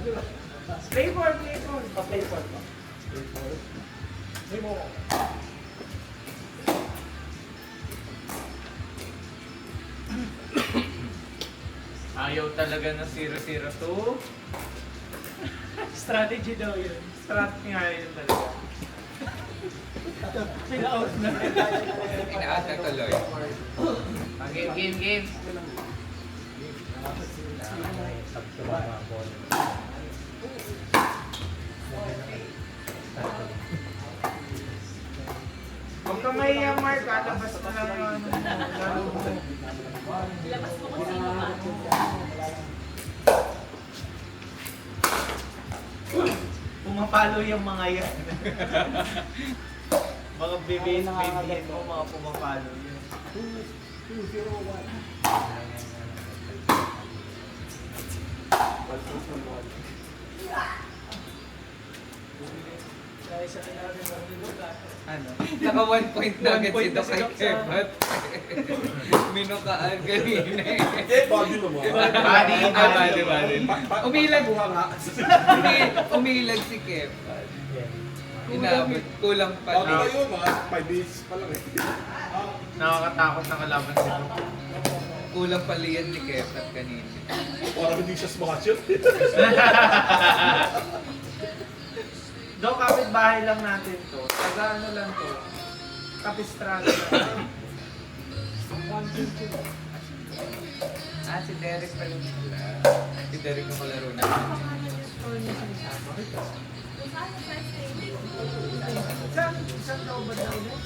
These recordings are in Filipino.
Flavor, flavor. Pa-flavor pa. Hindi mo. Ayaw talaga ng 002. Strategy daw yun. Strat nga yun talaga. Pina-out na. Pinaat na tuloy. Game. Huwag ka mahiya, Mark. Labas mo lang yung ano. Lalo mo. Labas mo kung sino ka. Pumapalo yung mga yan. Mga bibis, baby mo, mga pumapalo yun. 201. Dahil sa kailangan ng Ano? Naka 1 point na agad si Doc kay Doc sa- Kevat. Minukaan kanina eh. Body naman. Body. Umilag. Umilag si Kevat. Inabot. Kulang pa Body na lang. yun ha. 5 days pa lang eh. Nakakatakot na kalaban si Doc. Kulang pala yan ni Kevat kanina. Parang hindi siya smart yun. Doc, kapit-bahay lang natin to. Taga ano lang to. Kapistrado lang. Si Derek pala nila. Si Derek yung kalaro na. Isang taon ba daw ulit?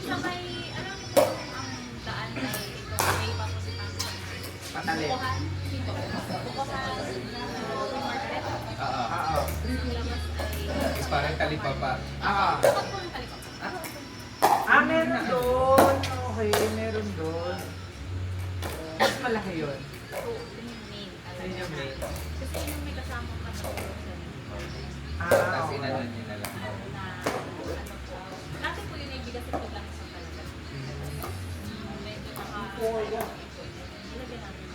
Sa may, ano nito ang daan na ito, may papusitan. Patalim. Bukohan, dito. Bukohan, market. Oo. Ang labas ay... Is parang talipapa. Dapat po yung talipap. Meron doon. Okay, meron doon. Mas malaki yun. So, yun yung main. Alam Yun yung na. main. Kasi yun yung may kasama ka sa Tapos Okay. inanon niya na lang. na ano po. Dati po yun yung bigas ito lang sa talaga. Medyo ilagyan natin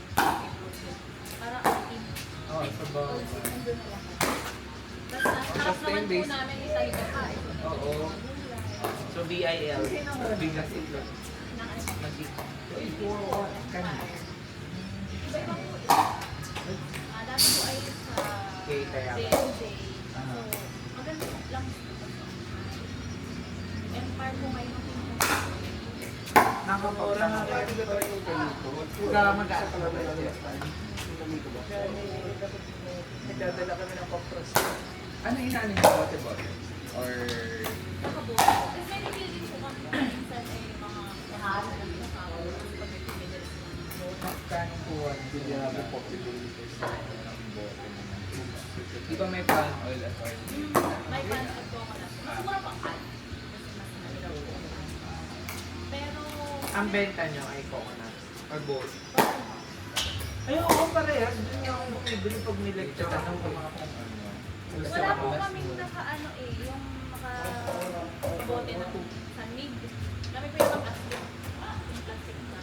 para ang team. Oo, sa bawah. Nandun na lahat. Tapos harap naman po Sustained namin yung talipapa. Oo. So, BIL. Bigas ito. Iba-iba po eh. Dati po ay sa Okay, kaya. JNJ. So, maganda lang. Empire po ngayon ang Nakamura na rin ito yung ganito. Huwag mag-aasa ka Nagdadala kami ng kopros. Ano inaano niyo? Bote-bote? Or... nakabuo. Kasi may nabili po kami minsan ay mga lahat na lang pinakawa. Kasi pag may pumidals na. Magkano po ang Grabe possibilities. Di ba may palm oil at oil? May pan at coconut. Mas mura pang pan. Kasi mas nalilaw po. Pero... Ang benta nyo ay coconut. Or both? Ay, oo, parehas. Doon yung bumibili pag nilecture. Tanong ko mga kung ano. Wala po kaming naka-ano eh, yung naka-bote na sanmig. Kami po yung plastic. Yung plastic na.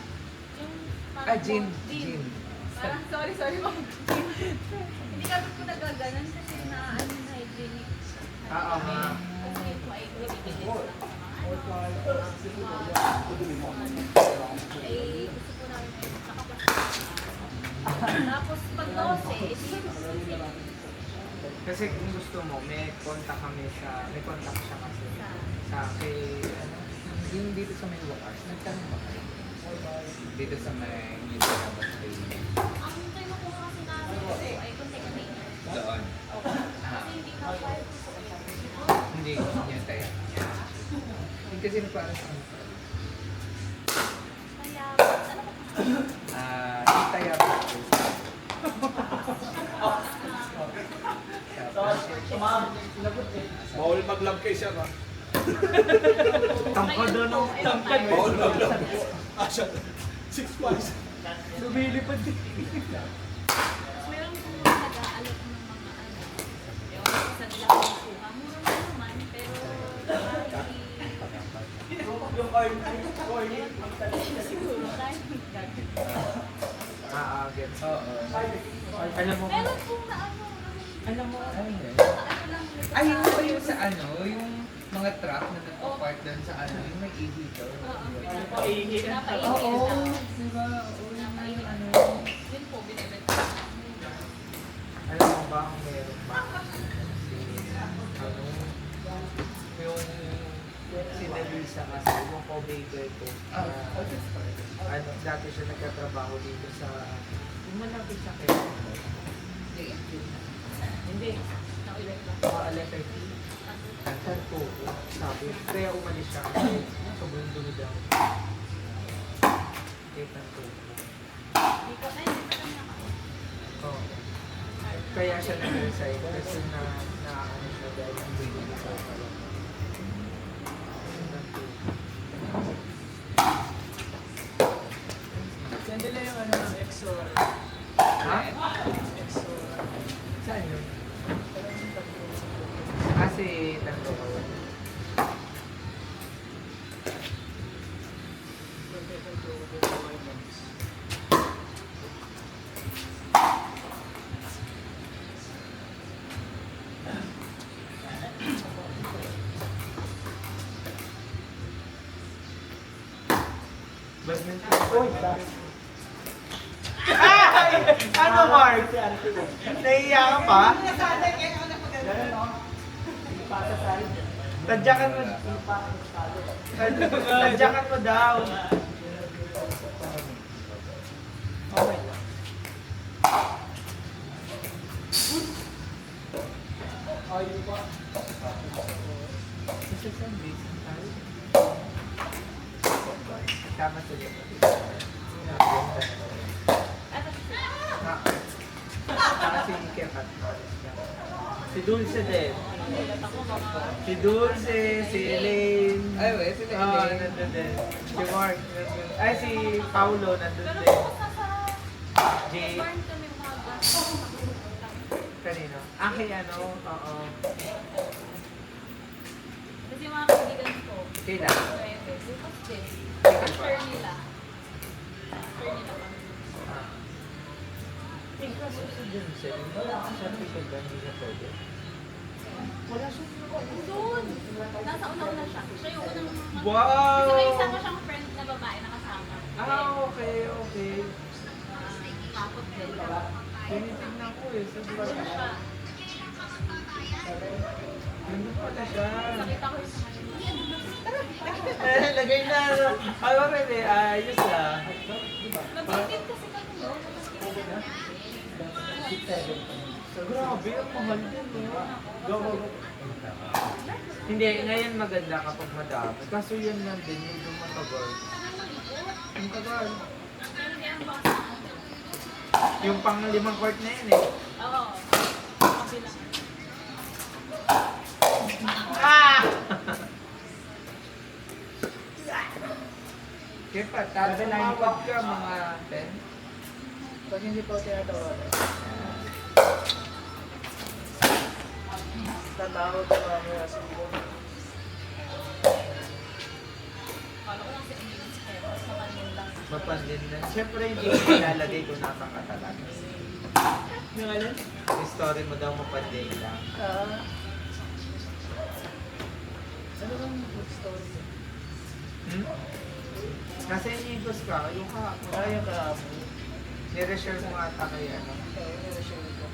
Yung parang Gin. gin. Gin. Parang, sorry ma'am. Hindi kami po nagaganon kasi na hygienic. Oo nga. Kasi yun po ay bibigyan lang sa mga eh, gusto po namin may naka-plastic. Tapos pag 12, Kasi kung gusto mo, may contact siya kasi sa kay, ano, Yung dito sa may wakas, nagtanong ba kayo? Dito sa may dito sa may ang kinukuha kasi namin po ay contact container. doon. Kasi hindi ka file po Hindi yung tayo. Yung kasi para sa ano. kaya, ano po? Yung tayo po. Bawal mag-love kay siya ha. tangkad doon ang tangkad. Bawal mag-love. Siya. 6 months. Lumilipad din. Meron po nag-aalok ng mga ano. Yung sa nila kung suka. Mura na naman, pero Yung coin, siguro dahil Gets. Oo. Alam mo, meron pong na ano, Alam mo, ano yun? Ano lang, Ay, yung sa ano, yung mga truck na nagpa-park doon sa ano, yung may EV daw. Paihi. Pinapainit Oo, na. diba? Oo, Pinapainit yung ano. na. Yun po, binibenta. Alam mo ba kung meron ba? Yung si Nelisa kasi, yung co-baker ko. Ano, dati siya nagkatrabaho dito sa, yung malapit sa Quezon. Hindi. Naulit lang. Letter T. Saan po? Sabi. Kaya umalis siya kasi sobrang dulo daw. Letter po. Hindi ko, ay, hindi ko lang nakain. Oo. Kaya siya nag-resign kasi ano siya dahil ang dulo sa pala. Yan nila yung ano ng EXO. Ha? EXO. Saan yun? Kasi tanto ko. Badminton. Uy, ano, Mark? Nahiya ka pa? Tadyakan mo. Tadyakan mo daw. Okay lang. Isa sa basin tayo. Tama sa liyo. Ano siya? Saka si Kepat. Si Dulce din. Nagulat ako, mga... Si Dulce, si Elaine. Ay, wait, sila Oo, Elaine. nandun din. Si Mark, nandun. Ay, si Paulo, nandun Pero din. kung nasa... Jay. Barn kami umaga. Kanino? Kay ano? Oo. Kasi yung mga kaibigan ko, Kailan? pwede. Bukas din. Share nila. Share nila kami. Ah. Eh, kaso si Dulce, wala ka siya pickle ba? Hindi na pwede. Wala siya. Doon! Nasa una-una siya. Siya yung unang... Wow! Kasi may isa ko siyang friend na babae na kasama. Okay, okay. Kapot din. Tinitignan ko eh. Sobrang Ano siya? Ano pala siya? Nakita ko yung sa kanya. Lagay na. Ano rin eh, ayos ah. Mabigit kasi kami doon. Grabe, ang mahal din eh. Go. Hindi, ngayon maganda kapag madami. Kaso yun lang din, medyo matagal. Ang tagal. Pero di ang boss. Yung pang 5 quart na yun eh. Oo. Kabilang. Ah! Kepa, tapos umabot ka mga 10. Pag hindi po tinatawagan, tatawag ka mamaya sa buwan. Kala ko lang sa English kaya mas mapansin lang. Mapandin na. Siyempre, hindi ko ilalagay kung napakatalag. Yung ano? Yung story mo daw mapandin lang. Ano bang good story? Hmm? Kasi inigos ka, yung kahapon. Kaya kahapon. Nire-share mo ata kay ano. Kaya nire-share ko.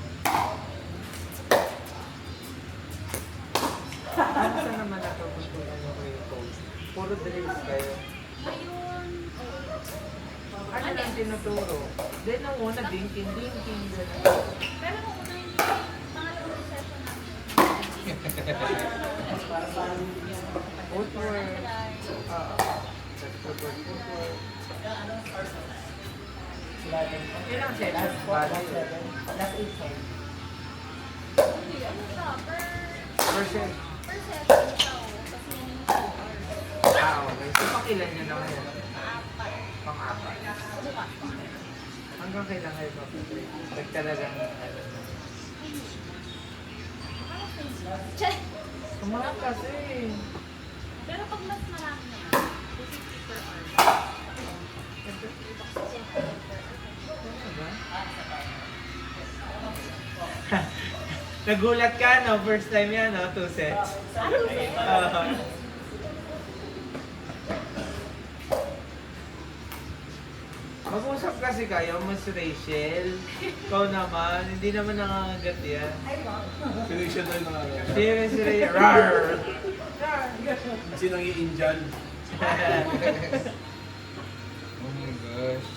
Ano saan naman natututunan mo kayo coach? Puro drills kayo. Ayun. Ano lang tinuturo? Then nung una, dinking, gano'n. Pero nung una hindi pangalawang session namin. Footwork. Footwork. Ilang sessions ba? Hindi, ano siya, Per session. per session siya. Tapos yun yung 2 hours. Okay. So, pakilan nyo naman yan? Apat. Pang-apat. Bukas. Hanggang kailan kayo mag-break? Pag talagang, Check! kumakas kasi. Pero pag mas marami naman, 250 per hour. Ano ba? Nagulat ka, no? First time yan, no? 2 sets. Mag-usap kasi kayo, Mas Rachel. Ikaw naman, hindi naman nangangagat yan. Sinisya na yung nangyari. Sino si Rachel? Rawr! Kasi nang i-Indian. Oh my gosh.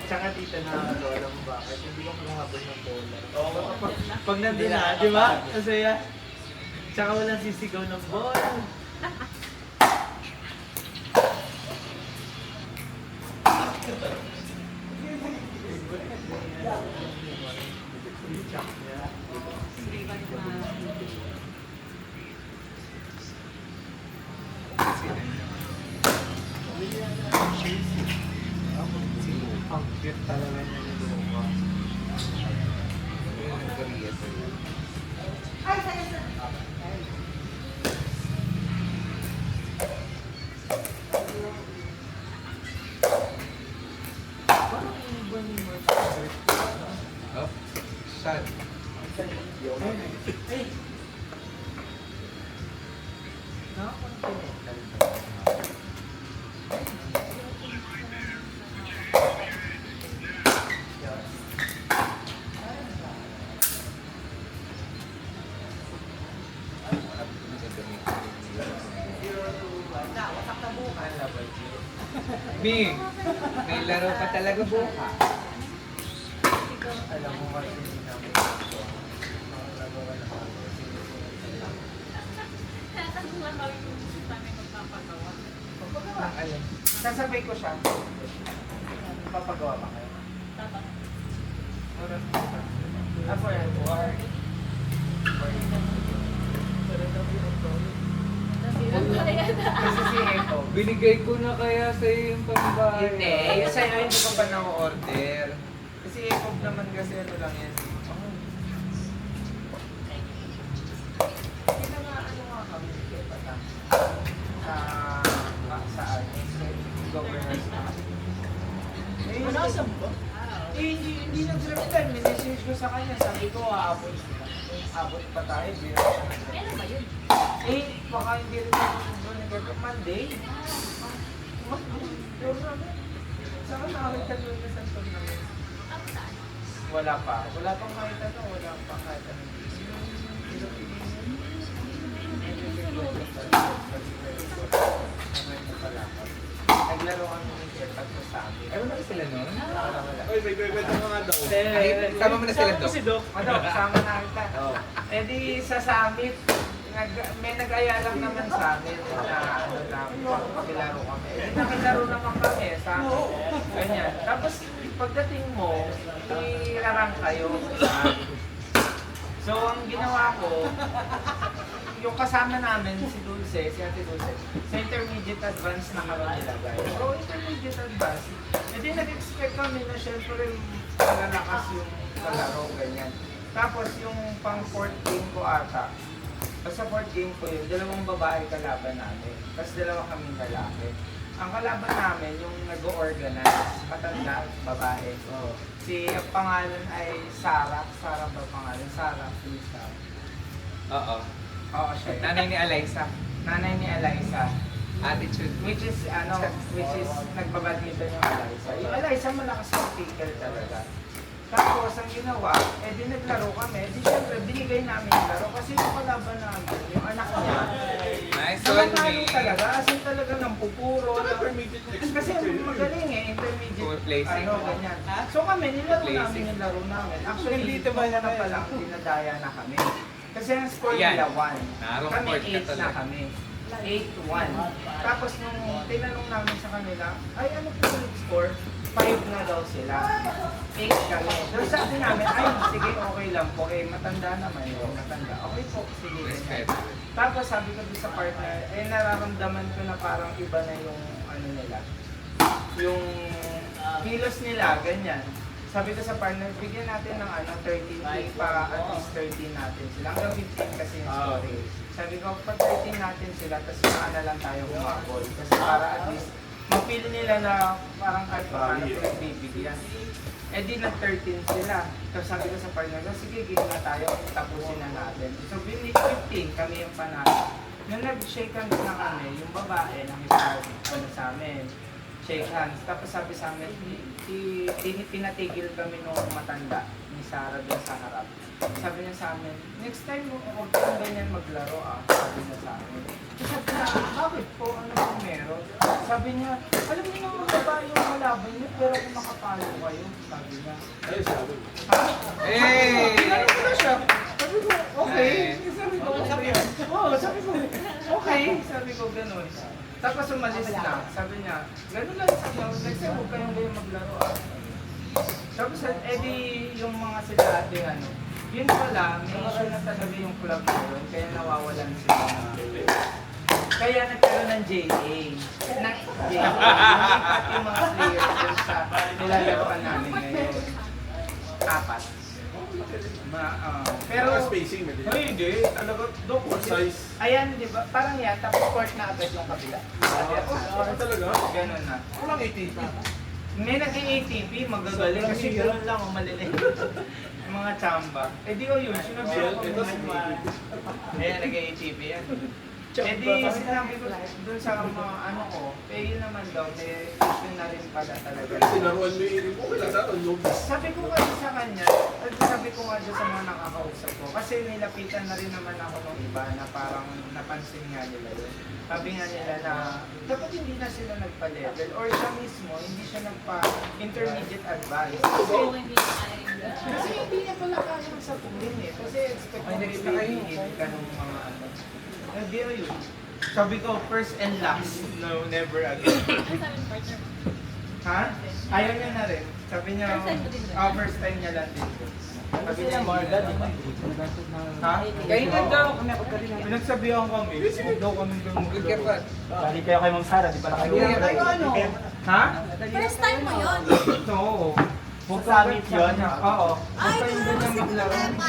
Tsaka dito nakakagawa lang bakit. Hindi ko makahabol ng bola. Pag nandun na, di ba? Masaya. Tsaka walang sisigaw ng bola. Ang cute talaga niya ni Luca. Yung Korea sa'yo. Parang iba ni Mark. Oh, shot. Ay! Nakakontinental ba? Bing, may laro pa talaga bukas. Alam mo kasi hindi namin ito. Nagawa na kami. Tatanong lang kami kung gusto namin magpapagawa. Papagawa. Alam. Sasabay ko siya. Papagawa ba kayo? Tapos, For an award. Kasi si Echo. Binigay ko na kaya sa'yo yung pambahay. Hindi, yung sa'yo hindi ko pa na-order. Kasi Echo naman kasi ano lang yan. Hindi na nga ano nga kami ni Kepa na saan? Governors na. Manasam ba? Hindi nag-reply. Minessage ko sa kanya. Sabi ko, aabot pa tayo. meron ba yun? Baka hindi rin ako doon. Monday. Saan nakakita doon na Santo namin? Tapos saan? Wala pa. Wala pang makita to. Wala pang kahit ano. Naglaro kami ng Kepat sa amin. Ay, wala ba sila nun? Wala. Ay, may kwento ka nga daw. Ay, sama mo na sila, Doc. Si Doc. Ano, kasama na kita. Oo. Eh di sa summit, may nag-aya lang naman sa amin na ano na, pakilaro kami. Eh, di nakilaro naman kami sa amin. Ganyan. Tapos pagdating mo, irarang kayo. So ang ginawa ko, yung kasama namin, si Dulce, si Ate Dulce, sa intermediate advance na kami nilagay. So intermediate advance, hindi nag-expect kami na syempre malalakas yung kalaro, ganyan. Tapos yung pang fourth game ko ata, sa fourth game ko yun, 2 babae kalaban namin, tapos 2 kaming lalaki. Ang kalaban namin, yung nag-organize, matanda, babae. Si ang pangalan ay Sarah. Sarah ba pangalan? Sarah, Lisa. Oo. Oo, siya yun. Nanay ni Eliza. Nanay ni Eliza. Attitude. Which is nagbabadminton yung Eliza. Yung Eliza malakas yung tickle talaga. Tapos ang ginawa, di naglaro kami. Di syempre, binigay namin yung laro. Kasi yung kalaban namin, yung anak niya, Nice one, naman me. talaga. As in talaga ng pupuro. Intermediate Kasi magaling intermediate. Full placing. Ano, ganyan. So kami, nilaro Placing. namin yung laro namin. Actually, dito ba na pa lang, dinadaya na kami. Kasi ang score Yan. nila 1. Narong Kami court ka 8 na talaga. kami. 8-1. Tapos nung tinanong namin sa kanila, ay ano po yung score? 5 na daw sila. 8 kami. So sabi namin, ay sige okay lang po. Matanda naman yun. Matanda. Okay po, sige. Respect. Tapos sabi ko doon sa partner, nararamdaman ko na parang iba na yung ano nila. Yung kilos nila, ganyan. sabi ko sa partner, bigyan natin ng 13K pa, at least 13 natin sila. Hanggang 15 kasi yung story. Sabi ko, pag 13 natin sila, tapos saka na lang tayo humabol. Kasi para at least, mapili nila na parang kahit paano pinagbibigyan. Eh di nag-13 sila. Tapos sabi ko sa partner ko, sige, game na tayo, tapusin na natin. So, binili 15, kami yung panalo. Nung nag-shake hands na kami, yung babae nakipag sa amin, shake hands. Tapos sabi sa amin, pinatigil kami nung matanda ni Sarah doon sa harap. Sabi niya sa amin, next time huwag kang ganyan maglaro sabi niya sa amin. Sabi niya, bakit po? Ano pong meron? Sabi niya, alam niyo naman babae yung malaban niyo, pero kung makapalo kayo, sabi niya. Ay, sabi. Ha? Hey! Ginano ko na siya. Sabi ko, okay. Sabi ko, sabi ko, okay. Sabi ko, gano'n. Tapos umalis na. Sabi niya, gano'n lang sa inyo. Next time, huwag kayong ganyan maglaro Tapos, edi yung mga sila ate, yun pala, may issue na talaga yung club na yun, kaya nawawalan sila. Kaya nagkaroon ng JA. Lumipat yung mga players dun sa nilalaroan namin ngayon. 4. Pero, Spacing, may ay, hindi. Talaga, What size? Ayan, di ba? Parang yan, tapos court na agad yung kabila. Talaga? Ganun na. Walang ATP. May nag-ATP, magagaling kasi gano'n lang, maliliit. Yung mga chamba. Eh di ko yun, sinabi ko Ito si Ayan, nag-ATP yan. Eh di, sinabi ko dun sa mga ko, yun naman daw, yun na rin pala talaga. Sinaruan mo yung irin ko, kailan sa atin, Sabi ko kasi sa kanya, sabi ko nga doon sa mga nakakausap ko, kasi nilapitan na rin naman ako ng iba na parang napansin nga nila yun. Sabi nga nila na dapat hindi na sila nagpa-level or siya mismo, hindi siya nagpa-intermediate advice. Oo, hindi na kaya yung Kasi hindi niya pala kayang sapunin Kasi expect mo bibigyan ka ng mga Hindi yun. Sabi ko, first and last. No, never again. Ano sabi ng partner mo? Ha? Ayaw niya na rin. Sabi niya, First time mo din ba? first time niya lang din. Sabi niya, Morgan, di ba? ha? Kaya nga daw, pinagsabihan kami. Huwag daw kami Good ka pa. Bali kayo kay Ma'am Sarah, di ba? Ha? First time mo yun? Oo. Huwag ka meet yun. Oo. Huwag Ay, kayong pero ganyan kasi maglaro. problema.